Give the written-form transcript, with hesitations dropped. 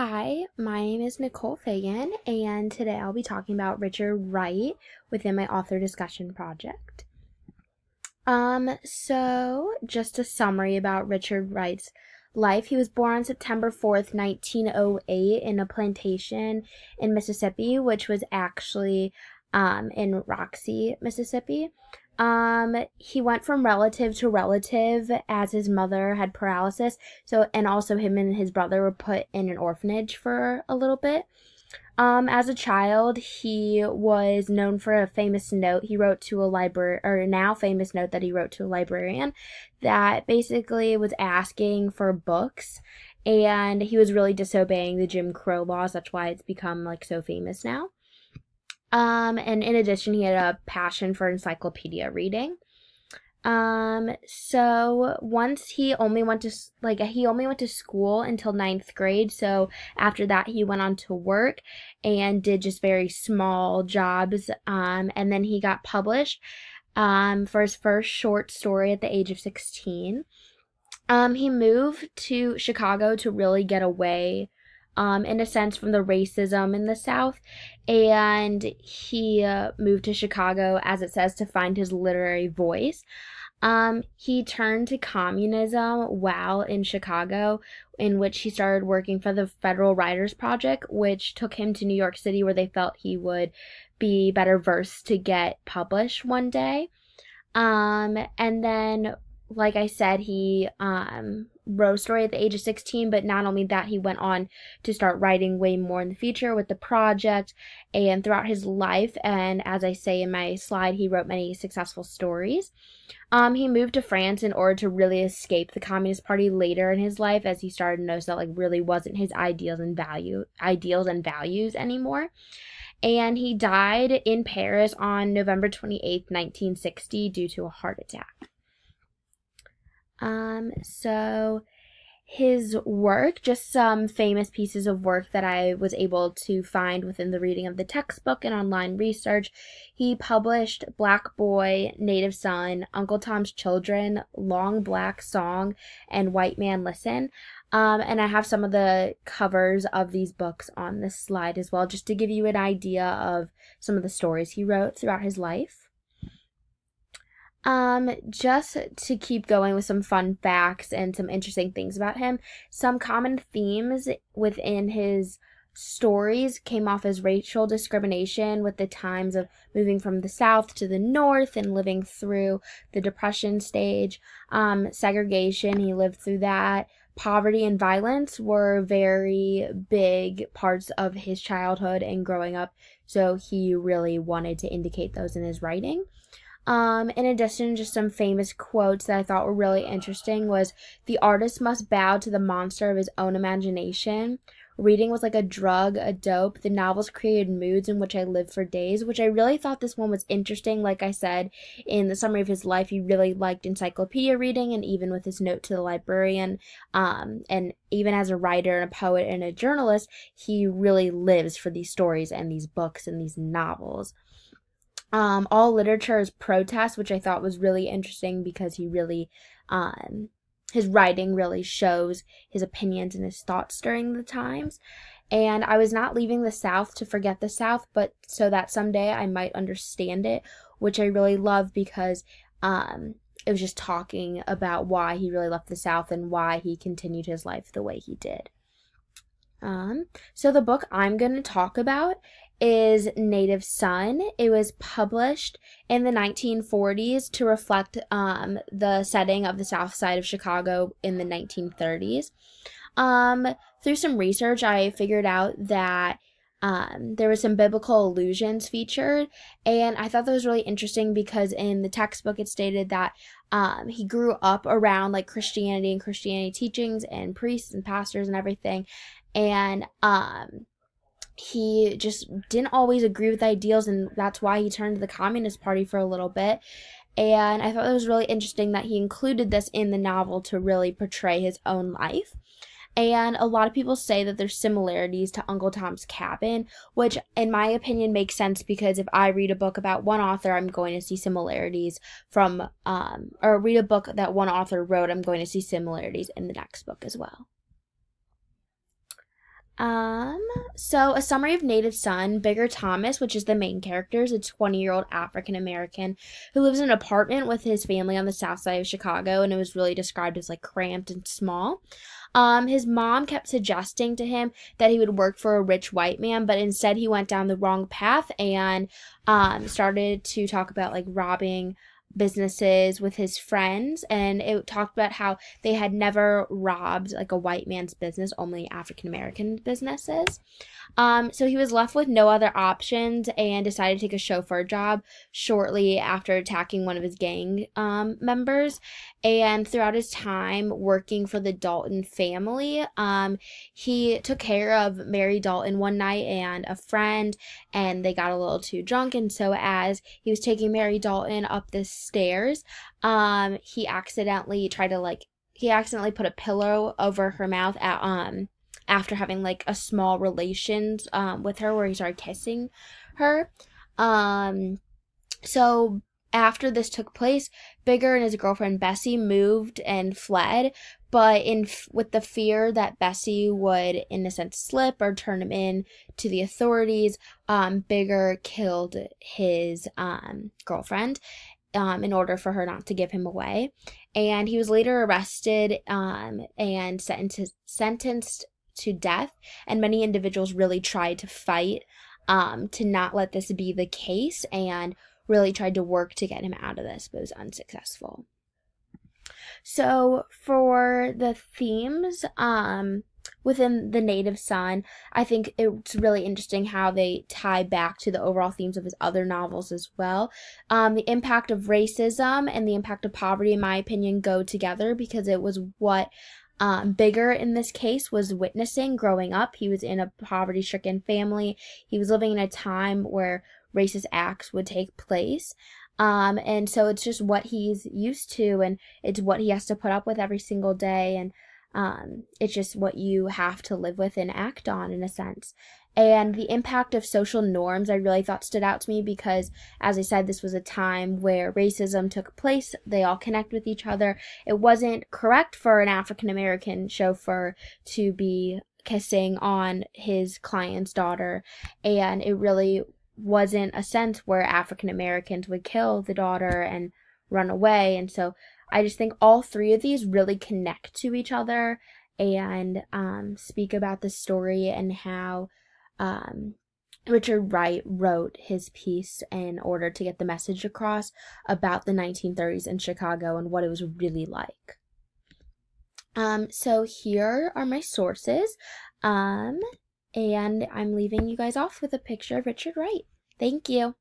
Hi, my name is Nicole Fagan, and today I'll be talking about Richard Wright within my author discussion project. So just a summary about Richard Wright's life. He was born on September 4th, 1908 in a plantation in Mississippi, which was actually in Roxy, Mississippi. He went from relative to relative as his mother had paralysis. And also him and his brother were put in an orphanage for a little bit. As a child, he was known for a famous note he wrote to a library, or now famous note that he wrote to a librarian that basically was asking for books, and he was really disobeying the Jim Crow laws. That's why it's become so famous now. And in addition, he had a passion for encyclopedia reading. So once he only went to school until ninth grade. So after that, he went on to work and did just very small jobs. And then he got published, for his first short story at the age of 16. He moved to Chicago to really get away, in a sense, from the racism in the South, and he moved to Chicago, as it says, to find his literary voice. He turned to communism while in Chicago, in which he started working for the Federal Writers Project, which took him to New York City, where they felt he would be better versed to get published one day. And then, like I said, he wrote a story at the age of 16, but not only that, he went on to start writing way more in the future with the project and throughout his life. And as I say in my slide, he wrote many successful stories. He moved to France in order to really escape the Communist Party later in his life, as he started to notice that really wasn't his ideals and values anymore. And he died in Paris on November 28th, 1960, due to a heart attack. So his work, just some famous pieces of work that I was able to find within the reading of the textbook and online research. He published Black Boy, Native Son, Uncle Tom's Children, Long Black Song, and White Man Listen. And I have some of the covers of these books on this slide as well, just to give you an idea of some of the stories he wrote throughout his life. Just to keep going with some fun facts and some interesting things about him, some common themes within his stories came off as racial discrimination, with the times of moving from the South to the North and living through the Depression stage. Segregation, he lived through that. Poverty and violence were very big parts of his childhood and growing up, so he really wanted to indicate those in his writing. In addition, just some famous quotes that I thought were really interesting was, "The artist must bow to the monster of his own imagination. Reading was like a drug, a dope. The novels created moods in which I lived for days," which I really thought this one was interesting. Like I said, in the summary of his life, he really liked encyclopedia reading, and even with his note to the librarian, and even as a writer and a poet and a journalist, he really lives for these stories and these books and these novels. All literature is protest, which I thought was really interesting because he really, his writing really shows his opinions and his thoughts during the times. And I was not leaving the South to forget the South, but so that someday I might understand it, which I really love because it was just talking about why he really left the South and why he continued his life the way he did. So the book I'm going to talk about is Native Son. It was published in the 1940s to reflect the setting of the South Side of Chicago in the 1930s. Through some research, I figured out that there was some biblical allusions featured, and I thought that was really interesting because in the textbook it stated that he grew up around Christianity and Christianity teachings and priests and pastors and everything, and he just didn't always agree with ideals, and that's why he turned to the Communist Party for a little bit. And I thought it was really interesting that he included this in the novel to really portray his own life. And a lot of people say that there's similarities to Uncle Tom's Cabin, which in my opinion makes sense because if I read a book about one author, I'm going to see similarities from, or read a book that one author wrote, I'm going to see similarities in the next book as well. Um, so a summary of Native Son, Bigger Thomas, which is the main character, is a 20-year-old African American who lives in an apartment with his family on the south side of Chicago, and it was really described as like cramped and small. His mom kept suggesting to him that he would work for a rich white man, but instead he went down the wrong path and started to talk about like robbing businesses with his friends, and it talked about how they had never robbed like a white man's business, only African American businesses. So he was left with no other options and decided to take a chauffeur job shortly after attacking one of his gang members. And throughout his time working for the Dalton family, he took care of Mary Dalton one night and a friend, and they got a little too drunk. And so as he was taking Mary Dalton up the stairs, he accidentally put a pillow over her mouth after having like a small relations with her, where he started kissing her. So after this took place, Bigger and his girlfriend Bessie moved and fled, but with the fear that Bessie would, in a sense, slip or turn him in to the authorities, Bigger killed his girlfriend in order for her not to give him away. And he was later arrested and sentenced to death, and many individuals really tried to fight to not let this be the case and really tried to work to get him out of this, but was unsuccessful. So for the themes within the Native Son, I think it's really interesting how they tie back to the overall themes of his other novels as well. The impact of racism and the impact of poverty, in my opinion, go together, because it was what Bigger in this case was witnessing growing up. He was in a poverty-stricken family. He was living in a time where racist acts would take place. And so it's just what he's used to, and it's what he has to put up with every single day, and it's just what you have to live with and act on, in a sense. And the impact of social norms I really thought stood out to me, because, as I said, this was a time where racism took place. They all connect with each other. It wasn't correct for an African American chauffeur to be kissing on his client's daughter, and it really wasn't a sense where African Americans would kill the daughter and run away. And so I just think all three of these really connect to each other and speak about the story and how Richard Wright wrote his piece in order to get the message across about the 1930s in Chicago and what it was really like. So here are my sources, and I'm leaving you guys off with a picture of Richard Wright. Thank you.